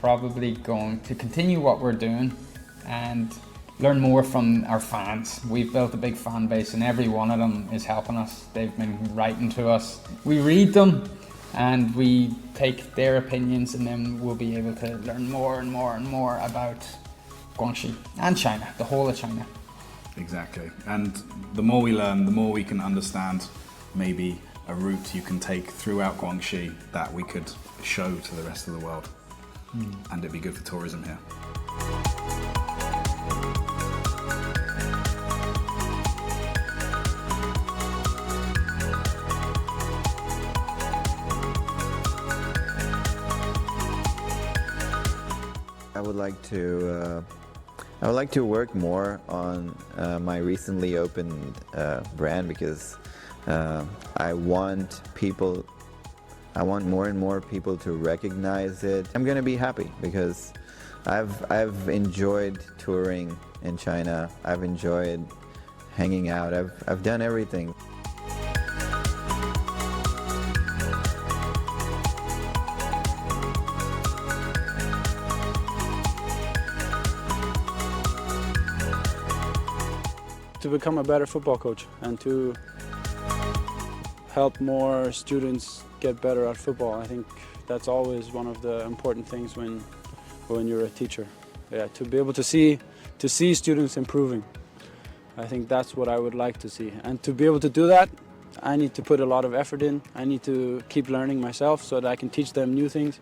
probably going to continue what we're doing and learn more from our fans. We've built a big fan base and every one of them is helping us. They've been writing to us. We read them and we take their opinions, and then we'll be able to learn more and more and more about Guangxi and China, the whole of China. Exactly. And the more we learn, the more we can understand maybe a route you can take throughout Guangxi that we could show to the rest of the world. And it'd be good for tourism here. I would like to work more on my recently opened brand, because I want more and more people to recognize it. I'm going to be happy because I've enjoyed touring in China. I've enjoyed hanging out. I've done everything. To become a better football coach and to help more students get better at football. I think that's always one of the important things when you're a teacher. Yeah, to be able to see students improving. I think that's what I would like to see. And to be able to do that, I need to put a lot of effort in. I need to keep learning myself so that I can teach them new things.